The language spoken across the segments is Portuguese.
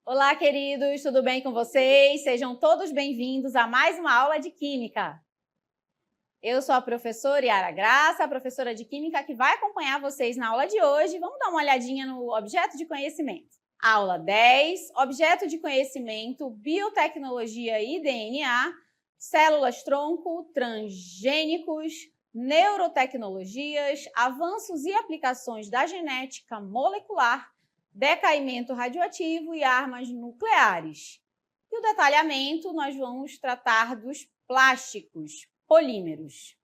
Olá, queridos, tudo bem com vocês? Sejam todos bem-vindos a mais uma aula de Química. Eu sou a professora Yara Graça, a professora de Química que vai acompanhar vocês na aula de hoje. Vamos dar uma olhadinha no objeto de conhecimento. Aula 10, objeto de conhecimento, biotecnologia e DNA, células-tronco, transgênicos, neurotecnologias, avanços e aplicações da genética molecular, decaimento radioativo e armas nucleares. E o detalhamento, nós vamos tratar dos plásticos, polímeros.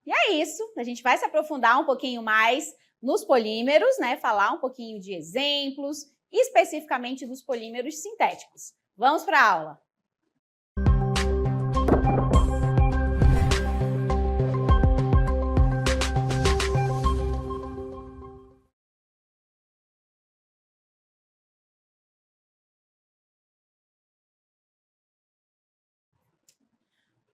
E é isso, a gente vai se aprofundar um pouquinho mais nos polímeros, né? Falar um pouquinho de exemplos, especificamente dos polímeros sintéticos. Vamos para a aula!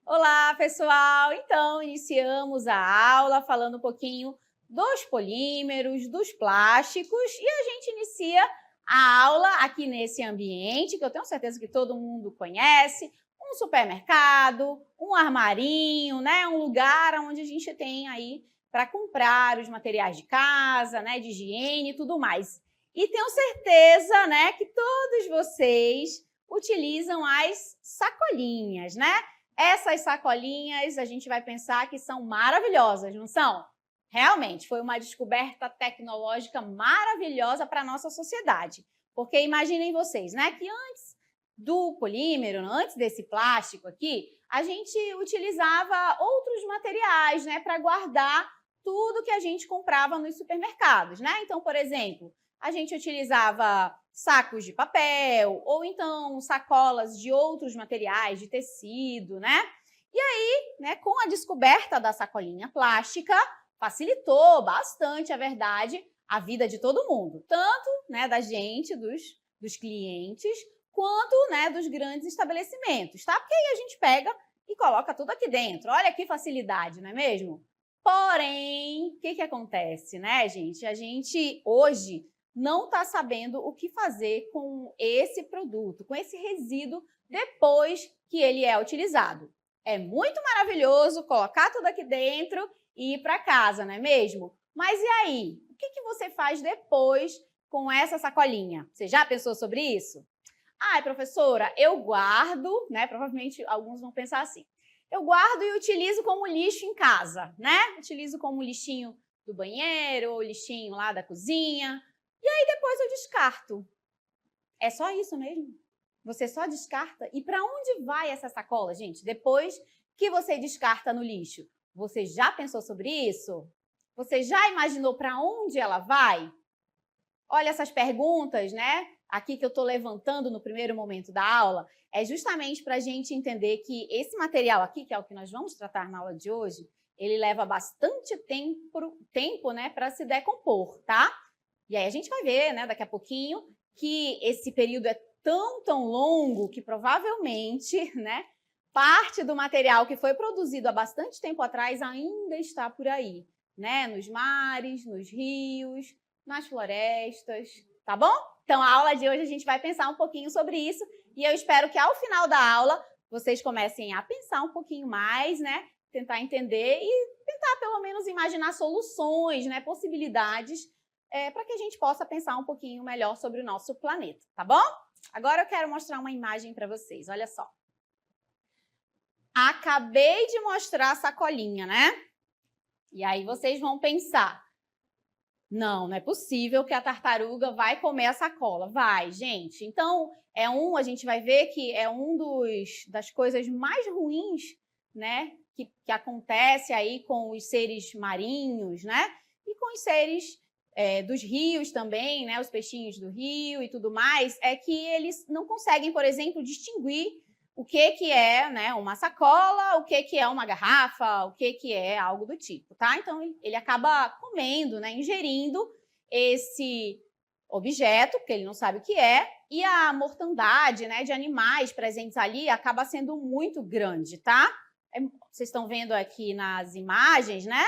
Olá, pessoal! Então, iniciamos a aula falando um pouquinho dos polímeros, dos plásticos e a gente inicia a aula aqui nesse ambiente que eu tenho certeza que todo mundo conhece, um supermercado, um armarinho, né? Um lugar onde a gente tem aí para comprar os materiais de casa, né? De higiene e tudo mais. E tenho certeza, né, que todos vocês utilizam as sacolinhas, né? Essas sacolinhas a gente vai pensar que são maravilhosas, não são? Realmente, foi uma descoberta tecnológica maravilhosa para a nossa sociedade. Porque imaginem vocês, né, que antes do polímero, antes desse plástico aqui, a gente utilizava outros materiais, né, para guardar tudo que a gente comprava nos supermercados, né? Então, por exemplo, a gente utilizava sacos de papel, ou então sacolas de outros materiais, de tecido, né? E aí, né, com a descoberta da sacolinha plástica, facilitou bastante, a verdade, a vida de todo mundo. Tanto, né, da gente, dos clientes, quanto, né, dos grandes estabelecimentos, tá? Porque aí a gente pega e coloca tudo aqui dentro. Olha que facilidade, não é mesmo? Porém, o que acontece, né, gente? A gente, hoje, não está sabendo o que fazer com esse produto, com esse resíduo, depois que ele é utilizado. É muito maravilhoso colocar tudo aqui dentro e ir para casa, não é mesmo? Mas e aí? O que você faz depois com essa sacolinha? Você já pensou sobre isso? Ai, professora, eu guardo, né? Provavelmente alguns vão pensar assim. Eu guardo e utilizo como lixo em casa, né? Utilizo como lixinho do banheiro, ou lixinho lá da cozinha. E aí depois eu descarto. É só isso mesmo? Você só descarta? E para onde vai essa sacola, gente? Depois que você descarta no lixo, você já pensou sobre isso? Você já imaginou para onde ela vai? Olha essas perguntas, né? Aqui que eu estou levantando no primeiro momento da aula, é justamente para a gente entender que esse material aqui, que é o que nós vamos tratar na aula de hoje, ele leva bastante tempo, né, para se decompor, tá? E aí a gente vai ver, né, daqui a pouquinho, que esse período é tão longo que provavelmente, né, parte do material que foi produzido há bastante tempo atrás ainda está por aí, né, nos mares, nos rios, nas florestas, tá bom? Então, a aula de hoje a gente vai pensar um pouquinho sobre isso e eu espero que ao final da aula vocês comecem a pensar um pouquinho mais, né, tentar entender e tentar pelo menos imaginar soluções, né, possibilidades para que a gente possa pensar um pouquinho melhor sobre o nosso planeta, tá bom? Agora eu quero mostrar uma imagem para vocês, olha só. Acabei de mostrar a sacolinha, né? E aí vocês vão pensar, não é possível que a tartaruga vai comer a sacola. Vai, gente. Então, a gente vai ver que é das coisas mais ruins, né, que acontece aí com os seres marinhos, né? E com os seres dos rios também, né, os peixinhos do rio e tudo mais, é que eles não conseguem, por exemplo, distinguir o que é, né, uma sacola, o que é uma garrafa, o que é algo do tipo, tá? Então, ele acaba comendo, né, ingerindo esse objeto, porque ele não sabe o que é, e a mortandade, né, de animais presentes ali acaba sendo muito grande, tá? Vocês estão vendo aqui nas imagens, né,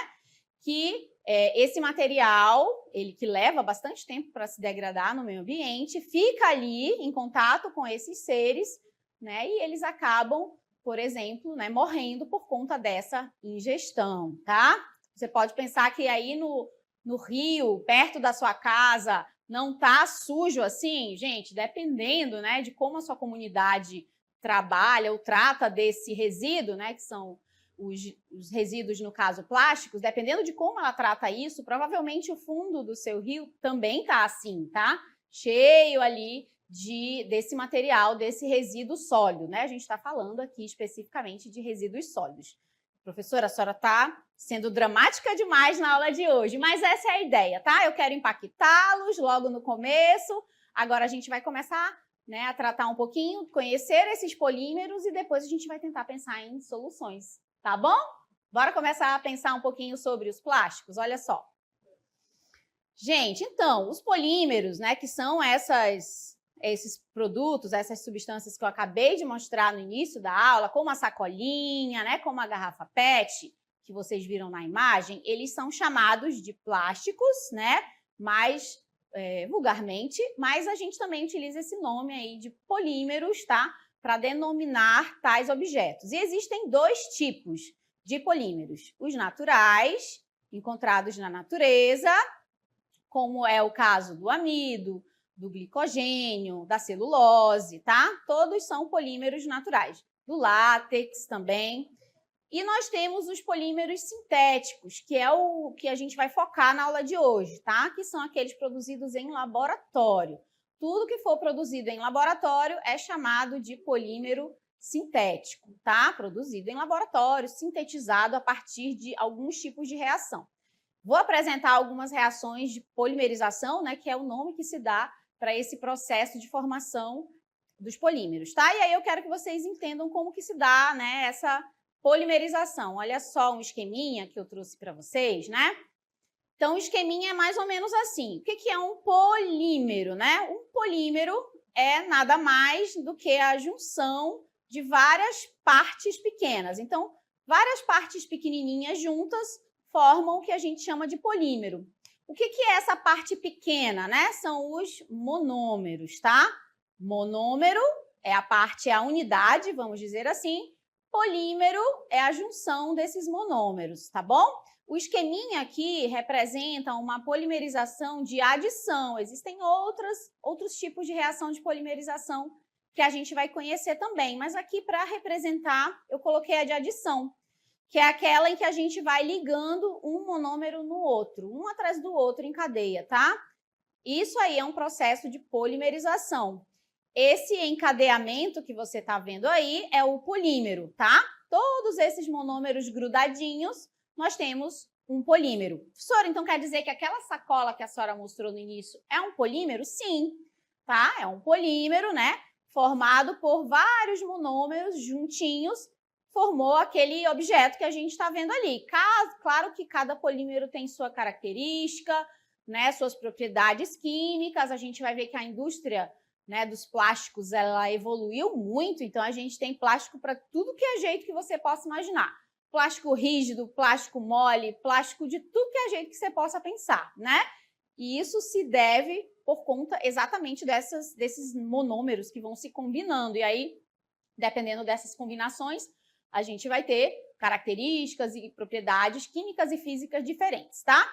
que esse material, ele que leva bastante tempo para se degradar no meio ambiente, fica ali em contato com esses seres, né, e eles acabam, por exemplo, né, morrendo por conta dessa ingestão, tá? Você pode pensar que aí no rio, perto da sua casa, não tá sujo assim? Gente, dependendo, né, de como a sua comunidade trabalha ou trata desse resíduo, né, que são os resíduos, no caso, plásticos, dependendo de como ela trata isso, provavelmente o fundo do seu rio também tá assim, tá? Cheio ali desse material, desse resíduo sólido, né? A gente está falando aqui especificamente de resíduos sólidos. Professora, a senhora está sendo dramática demais na aula de hoje, mas essa é a ideia, tá? Eu quero impactá-los logo no começo. Agora a gente vai começar, né, a tratar um pouquinho, conhecer esses polímeros e depois a gente vai tentar pensar em soluções, tá bom? Bora começar a pensar um pouquinho sobre os plásticos, olha só. Gente, então, os polímeros, né, que são esses produtos, essas substâncias que eu acabei de mostrar no início da aula, como a sacolinha, né, como a garrafa PET, que vocês viram na imagem, eles são chamados de plásticos, né, mais vulgarmente, mas a gente também utiliza esse nome aí de polímeros, tá, para denominar tais objetos. E existem dois tipos de polímeros, os naturais, encontrados na natureza, como é o caso do amido, do glicogênio, da celulose, tá? Todos são polímeros naturais. Do látex também. E nós temos os polímeros sintéticos, que é o que a gente vai focar na aula de hoje, tá? Que são aqueles produzidos em laboratório. Tudo que for produzido em laboratório é chamado de polímero sintético, tá? Produzido em laboratório, sintetizado a partir de alguns tipos de reação. Vou apresentar algumas reações de polimerização, né, que é o nome que se dá para esse processo de formação dos polímeros, tá? E aí eu quero que vocês entendam como que se dá, né, essa polimerização. Olha só um esqueminha que eu trouxe para vocês, né? Então, o esqueminha é mais ou menos assim. O que é um polímero, né? Um polímero é nada mais do que a junção de várias partes pequenas. Então, várias partes pequenininhas juntas formam o que a gente chama de polímero. O que é essa parte pequena, né? São os monômeros, tá? Monômero é a unidade, vamos dizer assim. Polímero é a junção desses monômeros, tá bom? O esqueminha aqui representa uma polimerização de adição. Existem outros tipos de reação de polimerização que a gente vai conhecer também, mas aqui para representar eu coloquei a de adição, que é aquela em que a gente vai ligando um monômero no outro, um atrás do outro em cadeia, tá? Isso aí é um processo de polimerização. Esse encadeamento que você está vendo aí é o polímero, tá? Todos esses monômeros grudadinhos, nós temos um polímero. Professora, então quer dizer que aquela sacola que a senhora mostrou no início é um polímero? Sim, tá? É um polímero, né? Formado por vários monômeros juntinhos, formou aquele objeto que a gente está vendo ali. Claro que cada polímero tem sua característica, né, suas propriedades químicas. A gente vai ver que a indústria, né, dos plásticos, ela evoluiu muito, então a gente tem plástico para tudo que é jeito que você possa imaginar. Plástico rígido, plástico mole, plástico de tudo que é jeito que você possa pensar, né? E isso se deve por conta exatamente desses monômeros que vão se combinando. E aí, dependendo dessas combinações, a gente vai ter características e propriedades químicas e físicas diferentes, tá?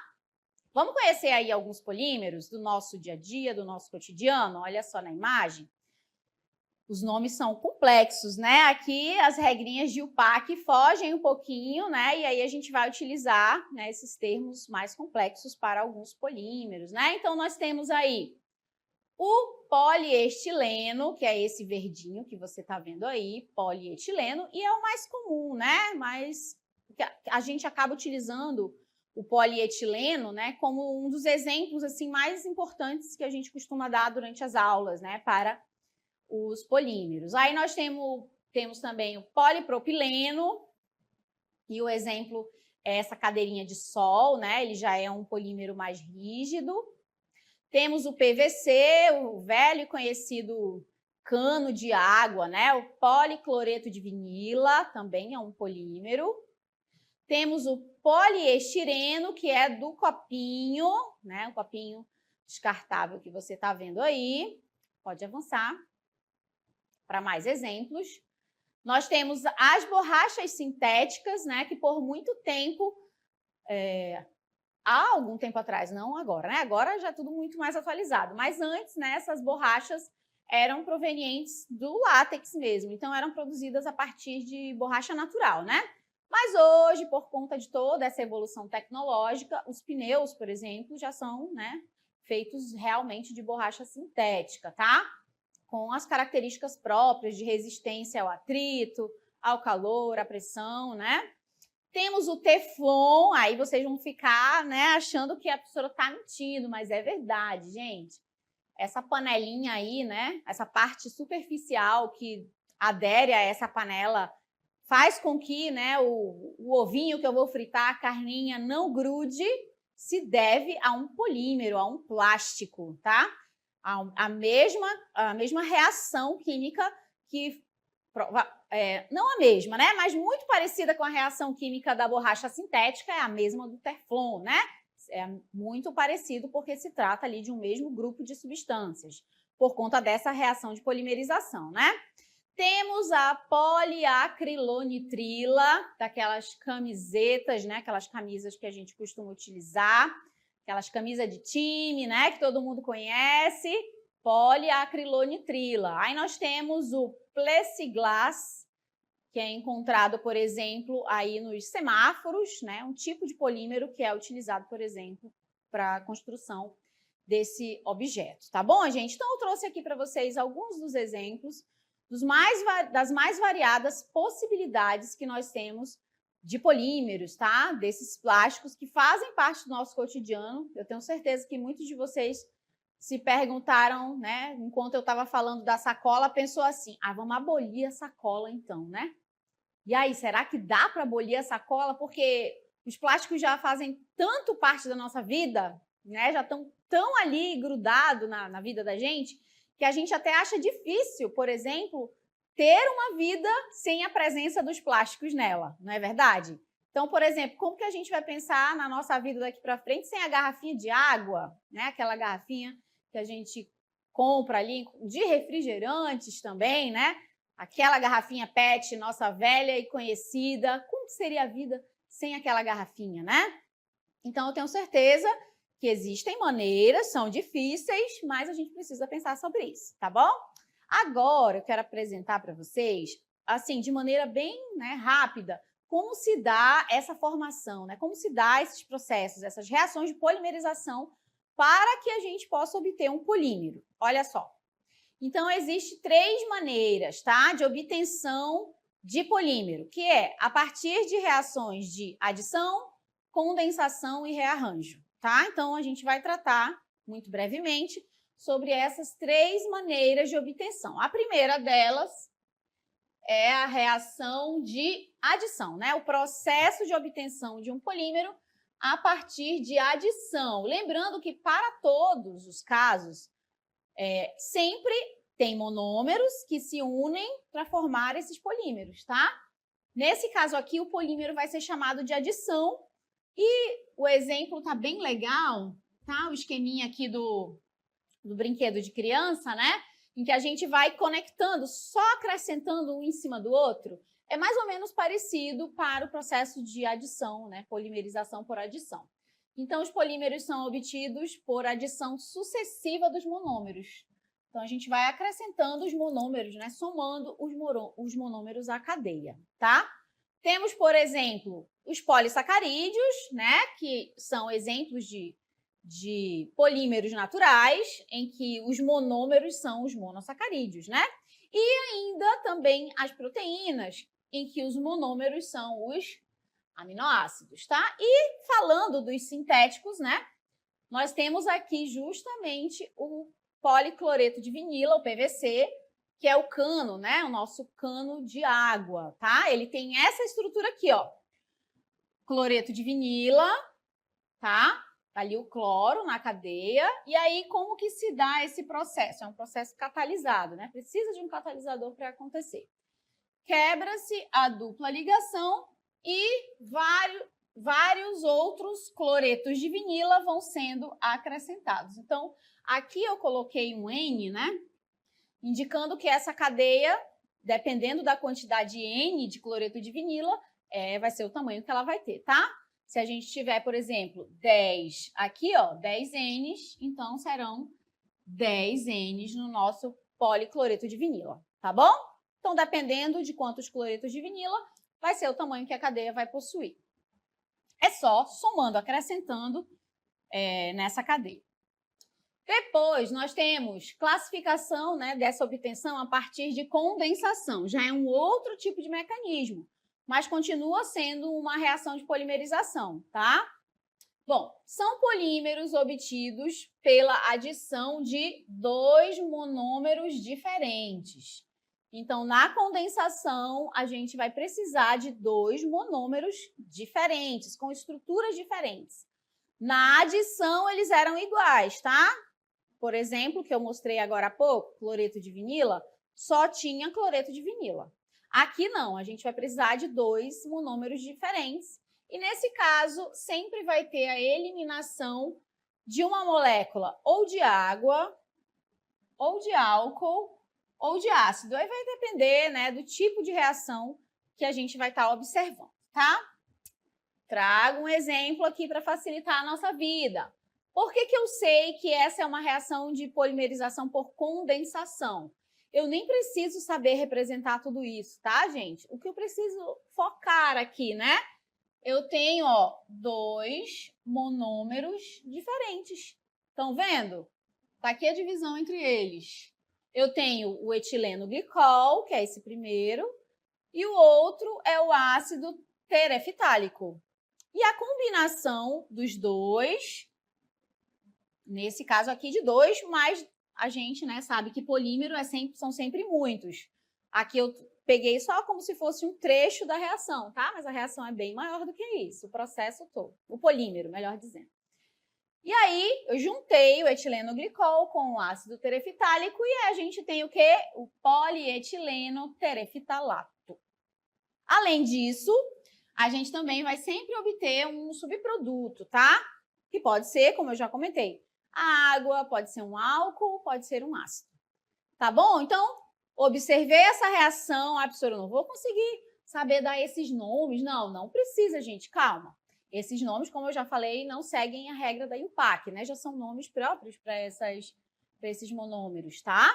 Vamos conhecer aí alguns polímeros do nosso dia a dia, do nosso cotidiano? Olha só na imagem. Os nomes são complexos, né? Aqui as regrinhas de UPAC fogem um pouquinho, né? E aí a gente vai utilizar, né, esses termos mais complexos para alguns polímeros, né? Então, nós temos aí o poliestileno, que é esse verdinho que você está vendo aí, polietileno, e é o mais comum, né? Mas a gente acaba utilizando o polietileno, né, como um dos exemplos assim mais importantes que a gente costuma dar durante as aulas, né, para os polímeros. Aí nós temos também o polipropileno, e o exemplo é essa cadeirinha de sol, né? Ele já é um polímero mais rígido. Temos o PVC, o velho e conhecido cano de água, né? O policloreto de vinila também é um polímero. Temos o poliestireno, que é do copinho, né? O copinho descartável que você está vendo aí. Pode avançar para mais exemplos. Nós temos as borrachas sintéticas, né? Que por muito tempo, há algum tempo atrás, não agora, né? Agora já é tudo muito mais atualizado. Mas antes, né? Essas borrachas eram provenientes do látex mesmo. Então, eram produzidas a partir de borracha natural, né? Mas hoje, por conta de toda essa evolução tecnológica, os pneus, por exemplo, já são, né, feitos realmente de borracha sintética, tá? Com as características próprias de resistência ao atrito, ao calor, à pressão, né? Temos o Teflon, aí vocês vão ficar, né, achando que a professora tá mentindo, mas é verdade, gente. Essa panelinha aí, né, essa parte superficial que adere a essa panela faz com que, né, o ovinho que eu vou fritar, a carninha, não grude, se deve a um polímero, a um plástico, tá? A mesma reação química que... não a mesma, né? Mas muito parecida com a reação química da borracha sintética, é a mesma do Teflon, né? É muito parecido porque se trata ali de um mesmo grupo de substâncias, por conta dessa reação de polimerização, né? Temos a poliacrilonitrila, daquelas camisetas, né? Aquelas camisas que a gente costuma utilizar, aquelas camisas de time, né? Que todo mundo conhece, poliacrilonitrila. Aí nós temos o plexiglass, que é encontrado, por exemplo, aí nos semáforos, né? Um tipo de polímero que é utilizado, por exemplo, para a construção desse objeto, tá bom, gente? Então, eu trouxe aqui para vocês alguns dos exemplos das mais variadas possibilidades que nós temos de polímeros, tá? Desses plásticos que fazem parte do nosso cotidiano. Eu tenho certeza que muitos de vocês se perguntaram, né? Enquanto eu estava falando da sacola, pensou assim, vamos abolir a sacola então, né? E aí, será que dá para abolir a sacola? Porque os plásticos já fazem tanto parte da nossa vida, né? Já estão tão ali grudados na vida da gente, que a gente até acha difícil, por exemplo, ter uma vida sem a presença dos plásticos nela, não é verdade? Então, por exemplo, como que a gente vai pensar na nossa vida daqui para frente sem a garrafinha de água, né? Aquela garrafinha que a gente compra ali, de refrigerantes também, né? Aquela garrafinha PET, nossa velha e conhecida. Como seria a vida sem aquela garrafinha, né? Então, eu tenho certeza que existem maneiras, são difíceis, mas a gente precisa pensar sobre isso, tá bom? Agora, eu quero apresentar para vocês, assim, de maneira bem, né, rápida, como se dá essa formação, né? Como se dá esses processos, essas reações de polimerização para que a gente possa obter um polímero. Olha só. Então, existem 3 maneiras, tá, de obtenção de polímero, que é a partir de reações de adição, condensação e rearranjo, tá? Então, a gente vai tratar, muito brevemente, sobre essas 3 maneiras de obtenção. A primeira delas é a reação de adição, né? O processo de obtenção de um polímero a partir de adição. Lembrando que, para todos os casos, sempre tem monômeros que se unem para formar esses polímeros, tá? Nesse caso aqui, o polímero vai ser chamado de adição e o exemplo tá bem legal, tá? O esqueminha aqui do brinquedo de criança, né? Em que a gente vai conectando, só acrescentando um em cima do outro. É mais ou menos parecido para o processo de adição, né? Polimerização por adição. Então, os polímeros são obtidos por adição sucessiva dos monômeros. Então, a gente vai acrescentando os monômeros, né? Somando os monômeros à cadeia, tá? Temos, por exemplo, os polissacarídeos, né? Que são exemplos de polímeros naturais, em que os monômeros são os monossacarídeos, né? E ainda também as proteínas, em que os monômeros são os aminoácidos, tá? E falando dos sintéticos, né? Nós temos aqui justamente o policloreto de vinila, o PVC, que é o cano, né? O nosso cano de água, tá? Ele tem essa estrutura aqui, ó. Cloreto de vinila, tá? Tá ali o cloro na cadeia. E aí, como que se dá esse processo? É um processo catalisado, né? Precisa de um catalisador para acontecer. Quebra-se a dupla ligação e vários outros cloretos de vinila vão sendo acrescentados. Então, aqui eu coloquei um N, né? Indicando que essa cadeia, dependendo da quantidade N de cloreto de vinila, vai ser o tamanho que ela vai ter, tá? Se a gente tiver, por exemplo, 10 aqui, ó, 10 N's, então serão 10 N's no nosso policloreto de vinila, tá bom? Então, dependendo de quantos cloretos de vinila, vai ser o tamanho que a cadeia vai possuir. É só somando, acrescentando nessa cadeia. Depois, nós temos classificação, né, dessa obtenção a partir de condensação. Já é um outro tipo de mecanismo, mas continua sendo uma reação de polimerização, tá? Bom, são polímeros obtidos pela adição de 2 monômeros diferentes. Então, na condensação, a gente vai precisar de 2 monômeros diferentes, com estruturas diferentes. Na adição, eles eram iguais, tá? Por exemplo, que eu mostrei agora há pouco, cloreto de vinila, só tinha cloreto de vinila. Aqui não, a gente vai precisar de 2 monômeros diferentes. E nesse caso, sempre vai ter a eliminação de uma molécula ou de água, ou de álcool, ou de ácido. Aí vai depender, né, do tipo de reação que a gente vai estar observando, tá? Trago um exemplo aqui para facilitar a nossa vida. Por que eu sei que essa é uma reação de polimerização por condensação? Eu nem preciso saber representar tudo isso, tá, gente? O que eu preciso focar aqui, né? Eu tenho, ó, 2 monômeros diferentes. Estão vendo? Tá aqui a divisão entre eles. Eu tenho o etileno glicol, que é esse primeiro, e o outro é o ácido terefitálico. E a combinação dos dois, nesse caso aqui de 2, mas a gente, né, sabe que polímero são sempre muitos. Aqui eu peguei só como se fosse um trecho da reação, tá? Mas a reação é bem maior do que isso, o processo todo. O polímero, melhor dizendo. E aí, eu juntei o etileno glicol com o ácido terefitálico e a gente tem o quê? O polietileno terefitalato. Além disso, a gente também vai sempre obter um subproduto, tá? Que pode ser, como eu já comentei, a água, pode ser um álcool, pode ser um ácido. Tá bom? Então, observei essa reação, professora, eu não vou conseguir saber dar esses nomes. Não precisa, gente, calma. Esses nomes, como eu já falei, não seguem a regra da IUPAC, né? Já são nomes próprios para esses monômeros, tá?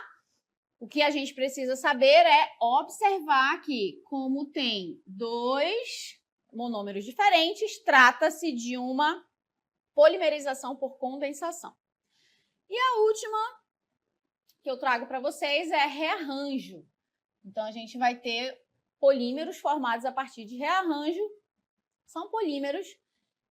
O que a gente precisa saber é observar que, como tem 2 monômeros diferentes, trata-se de uma polimerização por condensação. E a última que eu trago para vocês é rearranjo. Então, a gente vai ter polímeros formados a partir de rearranjo. São polímeros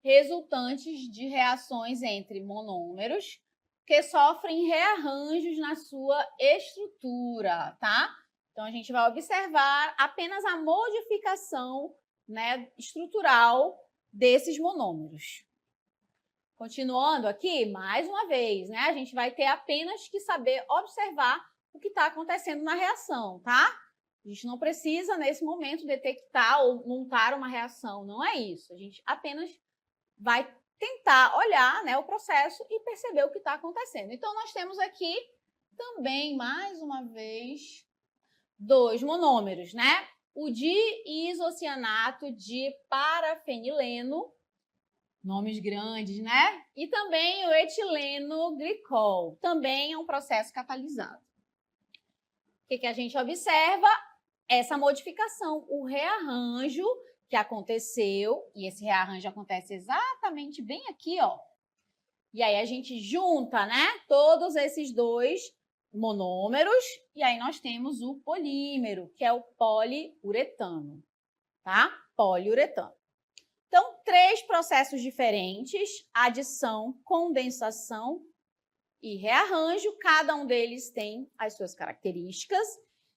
resultantes de reações entre monômeros que sofrem rearranjos na sua estrutura, tá? Então, a gente vai observar apenas a modificação, né, estrutural desses monômeros. Continuando aqui, mais uma vez, né? A gente vai ter apenas que saber observar o que está acontecendo na reação, tá? A gente não precisa, nesse momento, detectar ou montar uma reação, não é isso. A gente apenas vai tentar olhar, né, o processo e perceber o que está acontecendo. Então, nós temos aqui também, mais uma vez, 2 monômeros, né? O diisocianato de parafenileno, nomes grandes, né? E também o etileno glicol, também é um processo catalisado. O que a gente observa? Essa modificação, o rearranjo que aconteceu, e esse rearranjo acontece exatamente bem aqui, ó. E aí a gente junta, né, todos esses 2 monômeros, e aí nós temos o polímero, que é o poliuretano, tá? Poliuretano. Então, 3 processos diferentes, adição, condensação e rearranjo, cada um deles tem as suas características.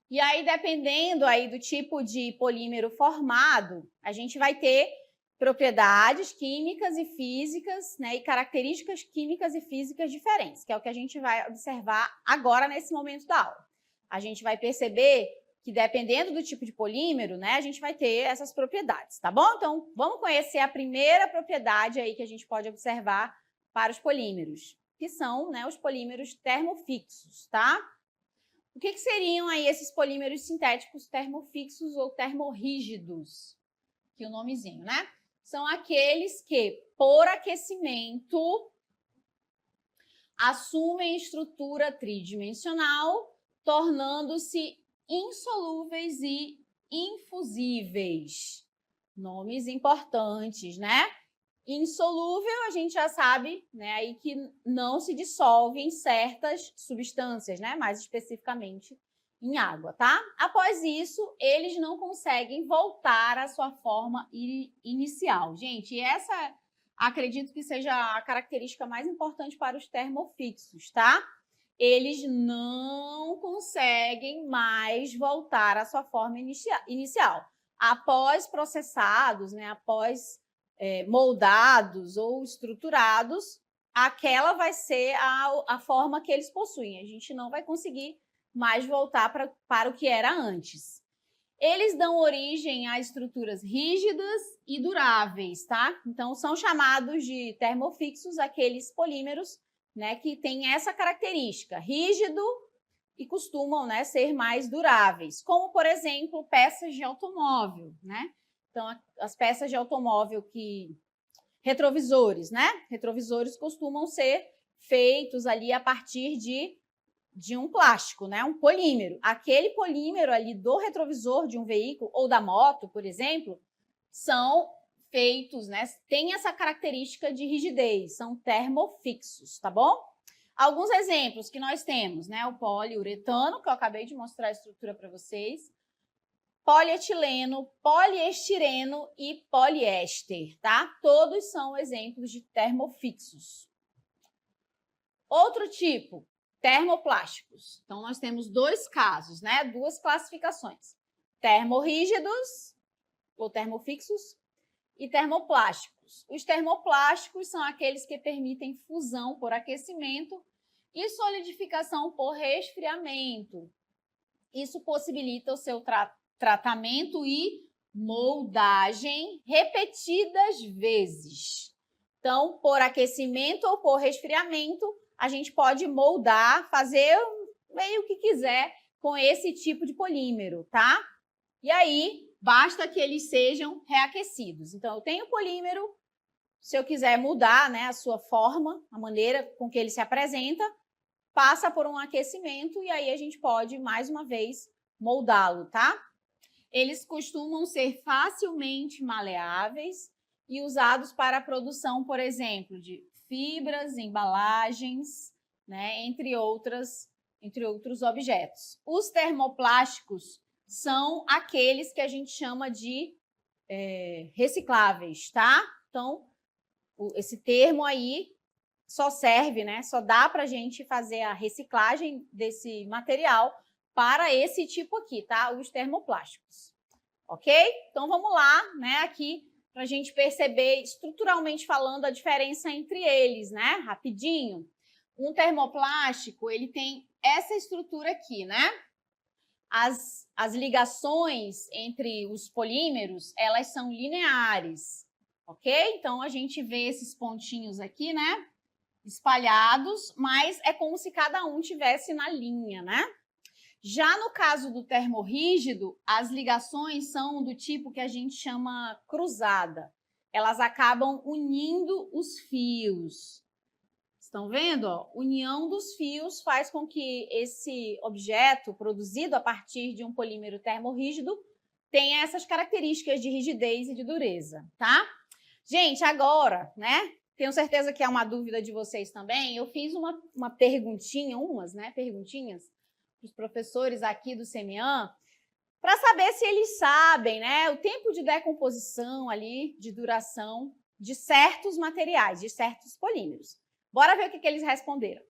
E aí, dependendo aí do tipo de polímero formado, a gente vai ter propriedades químicas e físicas, né, e características químicas e físicas diferentes, que é o que a gente vai observar agora nesse momento da aula. A gente vai perceber que dependendo do tipo de polímero, né, a gente vai ter essas propriedades, tá bom? Então, vamos conhecer a primeira propriedade aí que a gente pode observar para os polímeros, que são, né, os polímeros termofixos, tá? O que seriam aí esses polímeros sintéticos termofixos ou termorrígidos? Aqui o nomezinho, né? São aqueles que, por aquecimento, assumem estrutura tridimensional, tornando-se insolúveis e infusíveis. Nomes importantes, né? Insolúvel, a gente já sabe, né, aí que não se dissolve em certas substâncias, né, mais especificamente em água, tá? Após isso, eles não conseguem voltar à sua forma inicial. Gente, essa acredito que seja a característica mais importante para os termofixos, tá? Eles não conseguem mais voltar à sua forma inicial. Após processados, né, após moldados ou estruturados, aquela vai ser a forma que eles possuem. A gente não vai conseguir mais voltar para o que era antes. Eles dão origem a estruturas rígidas e duráveis, tá? Então, são chamados de termofixos aqueles polímeros, né, que têm essa característica, rígido e costumam, né, ser mais duráveis, como, por exemplo, peças de automóvel, né? Então, as peças de automóvel retrovisores, né? Retrovisores costumam ser feitos ali a partir de um plástico, né? Um polímero. Aquele polímero ali do retrovisor de um veículo ou da moto, por exemplo, são feitos, né? Tem essa característica de rigidez, são termofixos, tá bom? Alguns exemplos que nós temos, né? O poliuretano, que eu acabei de mostrar a estrutura para vocês, polietileno, poliestireno e poliéster, tá? Todos são exemplos de termofixos. Outro tipo, termoplásticos. Então, nós temos dois casos, né? Duas classificações. Termorrígidos, ou termofixos, e termoplásticos. Os termoplásticos são aqueles que permitem fusão por aquecimento e solidificação por resfriamento. Isso possibilita o seu tratamento e moldagem repetidas vezes. Então, por aquecimento ou por resfriamento, a gente pode moldar, fazer meio que quiser com esse tipo de polímero, tá? E aí, basta que eles sejam reaquecidos. Então, eu tenho polímero, se eu quiser mudar, né, a sua forma, a maneira com que ele se apresenta, passa por um aquecimento e aí a gente pode, mais uma vez, moldá-lo, tá? Eles costumam ser facilmente maleáveis e usados para a produção, por exemplo, de fibras, embalagens, né, entre outros objetos. Os termoplásticos são aqueles que a gente chama de recicláveis, tá? Então, esse termo aí só serve, né? Só dá para a gente fazer a reciclagem desse material para esse tipo aqui, tá? Os termoplásticos, ok? Então, vamos lá, né? Aqui, para a gente perceber, estruturalmente falando, a diferença entre eles, né? Rapidinho. Um termoplástico, ele tem essa estrutura aqui, né? As ligações entre os polímeros, elas são lineares, ok? Então, a gente vê esses pontinhos aqui, né? Espalhados, mas é como se cada um tivesse na linha, né? Já no caso do termorrígido, as ligações são do tipo que a gente chama cruzada. Elas acabam unindo os fios. Estão vendo? Ó? União dos fios faz com que esse objeto produzido a partir de um polímero termorrígido tenha essas características de rigidez e de dureza, tá? Gente, agora, né? Tenho certeza que é uma dúvida de vocês também. Eu fiz uma perguntinha, perguntinhas para os professores aqui do CEMEAN, para saber se eles sabem, né, o tempo de decomposição ali, de duração de certos materiais, de certos polímeros. Bora ver o que eles responderam.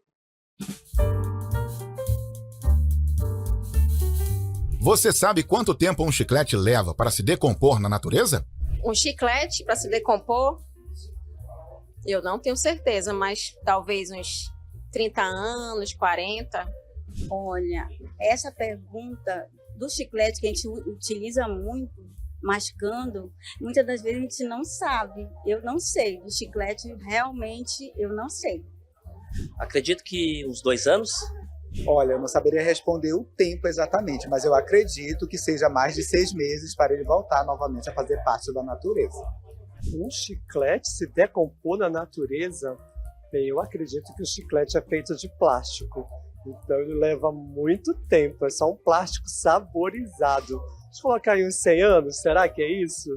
Você sabe quanto tempo um chiclete leva para se decompor na natureza? Um chiclete para se decompor, eu não tenho certeza, mas talvez uns 30 anos, 40. Olha, essa pergunta do chiclete que a gente utiliza muito, mascando, muitas das vezes a gente não sabe. Eu não sei. Do chiclete, realmente, eu não sei. Acredito que uns 2 anos. Olha, eu não saberia responder o tempo exatamente, mas eu acredito que seja mais de 6 meses para ele voltar novamente a fazer parte da natureza. Um chiclete se decompor na natureza? Bem, eu acredito que o chiclete é feito de plástico, então ele leva muito tempo, é só um plástico saborizado. Deixa eu colocar aí uns 100 anos, será que é isso?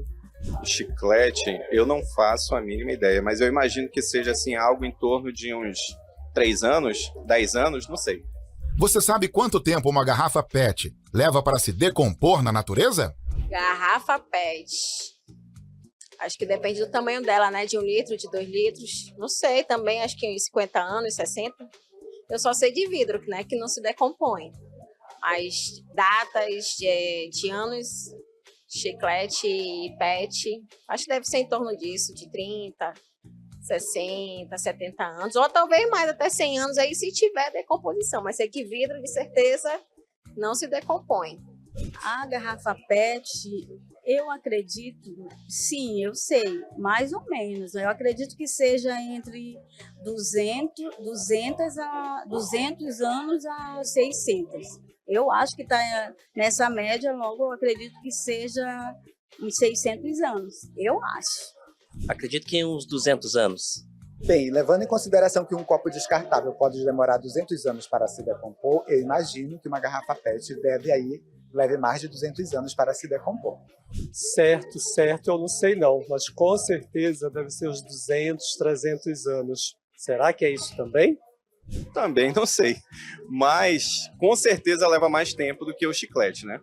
O chiclete, eu não faço a mínima ideia, mas eu imagino que seja assim algo em torno de uns 3 anos, 10 anos, não sei. Você sabe quanto tempo uma garrafa PET leva para se decompor na natureza? Garrafa PET. Acho que depende do tamanho dela, né? De 1 litro, de 2 litros. Não sei também, acho que uns 50 anos, 60. Eu só sei de vidro, né? Que não se decompõe. As datas de anos, chiclete e PET, acho que deve ser em torno disso, de 30, 60, 70 anos, ou talvez mais, até 100 anos aí, se tiver decomposição. Mas sei que vidro, de certeza, não se decompõe. A garrafa PET, eu acredito, sim, eu sei, mais ou menos. Eu acredito que seja entre 200 anos a 600. Eu acho que está nessa média, logo eu acredito que seja uns 600 anos. Eu acho. Acredito que uns 200 anos. Bem, levando em consideração que um copo descartável pode demorar 200 anos para se decompor, eu imagino que uma garrafa PET leve mais de 200 anos para se decompor. Certo, eu não sei não, mas com certeza deve ser uns 200, 300 anos. Será que é isso também? Também não sei, mas com certeza leva mais tempo do que o chiclete, né?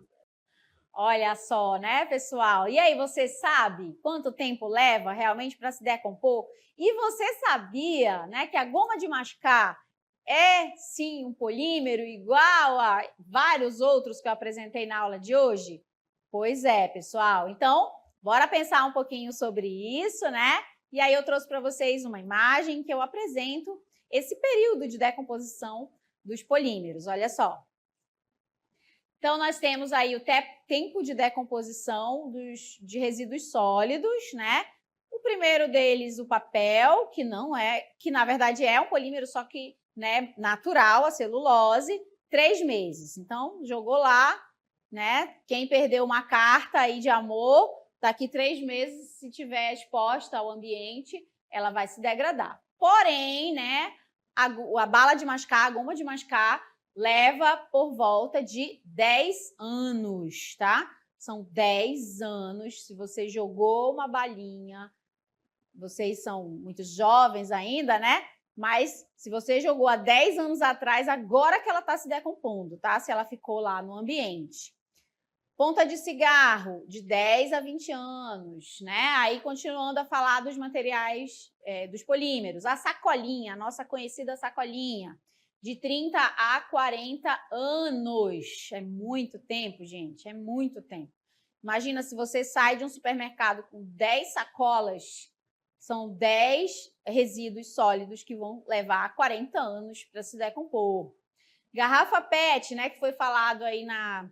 Olha só, né, pessoal? E aí, você sabe quanto tempo leva realmente para se decompor? E você sabia, né, que a goma de mascar é, sim, um polímero igual a vários outros que eu apresentei na aula de hoje? Pois é, pessoal. Então, bora pensar um pouquinho sobre isso, né? E aí eu trouxe para vocês uma imagem que eu apresento esse período de decomposição dos polímeros. Olha só. Então, nós temos aí o tempo de decomposição de resíduos sólidos, né? O primeiro deles, o papel, que na verdade é um polímero, só que, né, natural, a celulose, 3 meses. Então, jogou lá, né? Quem perdeu uma carta aí de amor, daqui 3 meses, se tiver exposta ao ambiente, ela vai se degradar. Porém, né, a bala de mascar, a goma de mascar, leva por volta de 10 anos, tá? São 10 anos. Se você jogou uma balinha, vocês são muito jovens ainda, né? Mas se você jogou há 10 anos atrás, agora que ela está se decompondo, tá? Se ela ficou lá no ambiente. Ponta de cigarro, de 10 a 20 anos, né? Aí, continuando a falar dos materiais, dos polímeros. A sacolinha, a nossa conhecida sacolinha, de 30 a 40 anos. É muito tempo, gente, é muito tempo. Imagina se você sai de um supermercado com 10 sacolas, são 10 resíduos sólidos que vão levar 40 anos para se decompor. Garrafa PET, né, que foi falado aí na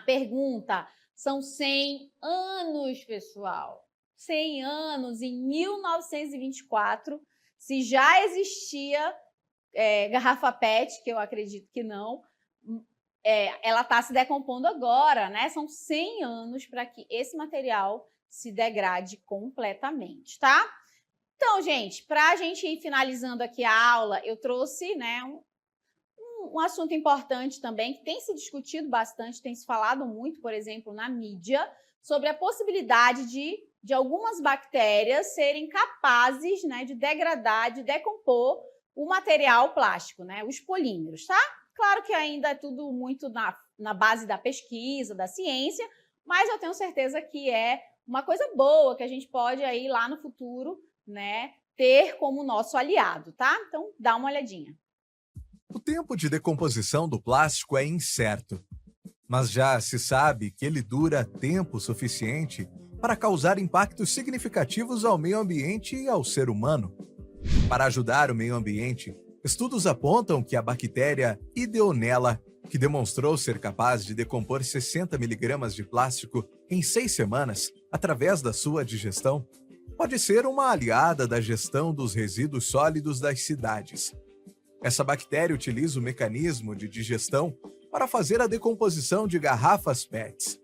pergunta, são 100 anos, pessoal. 100 anos. Em 1924, se já existia garrafa PET, que eu acredito que não, ela está se decompondo agora, né? São 100 anos para que esse material se degrade completamente, tá? Então, gente, para a gente ir finalizando aqui a aula, eu trouxe, né, um assunto importante também, que tem se discutido bastante, tem se falado muito, por exemplo, na mídia, sobre a possibilidade de algumas bactérias serem capazes, né, de degradar, de decompor o material plástico, né, os polímeros, tá? Claro que ainda é tudo muito na base da pesquisa, da ciência, mas eu tenho certeza que é uma coisa boa que a gente pode aí lá no futuro, né, ter como nosso aliado, tá? Então, dá uma olhadinha. O tempo de decomposição do plástico é incerto, mas já se sabe que ele dura tempo suficiente para causar impactos significativos ao meio ambiente e ao ser humano. Para ajudar o meio ambiente, estudos apontam que a bactéria Ideonella que demonstrou ser capaz de decompor 60 miligramas de plástico em 6 semanas através da sua digestão, pode ser uma aliada da gestão dos resíduos sólidos das cidades. Essa bactéria utiliza o mecanismo de digestão para fazer a decomposição de garrafas PETs.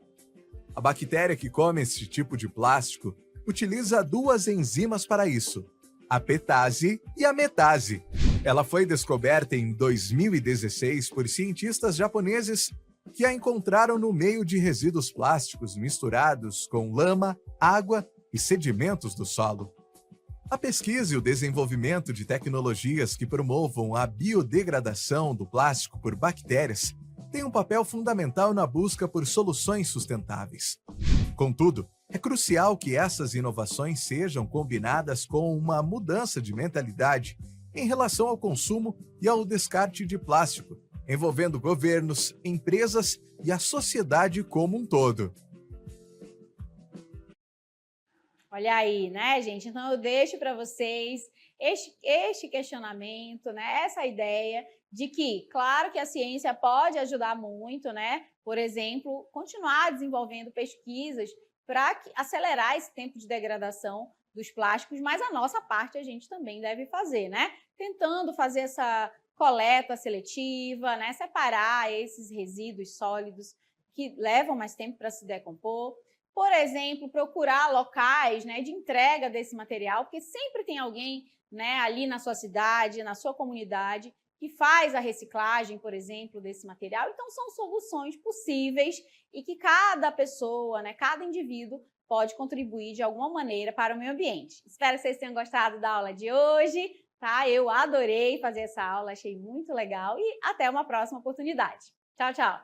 A bactéria que come esse tipo de plástico utiliza 2 enzimas para isso, a petase e a metase. Ela foi descoberta em 2016 por cientistas japoneses que a encontraram no meio de resíduos plásticos misturados com lama, água e sedimentos do solo. A pesquisa e o desenvolvimento de tecnologias que promovam a biodegradação do plástico por bactérias tem um papel fundamental na busca por soluções sustentáveis. Contudo, é crucial que essas inovações sejam combinadas com uma mudança de mentalidade em relação ao consumo e ao descarte de plástico, envolvendo governos, empresas e a sociedade como um todo. Olha aí, né, gente? Então eu deixo para vocês este questionamento, né? Essa ideia de que, claro que a ciência pode ajudar muito, né? Por exemplo, continuar desenvolvendo pesquisas para acelerar esse tempo de degradação dos plásticos, mas a nossa parte a gente também deve fazer, né? Tentando fazer essa coleta seletiva, né? Separar esses resíduos sólidos que levam mais tempo para se decompor. Por exemplo, procurar locais, né, de entrega desse material, porque sempre tem alguém, né, ali na sua cidade, na sua comunidade, que faz a reciclagem, por exemplo, desse material. Então, são soluções possíveis e que cada pessoa, né, cada indivíduo pode contribuir de alguma maneira para o meio ambiente. Espero que vocês tenham gostado da aula de hoje, tá? Eu adorei fazer essa aula, achei muito legal e até uma próxima oportunidade. Tchau, tchau!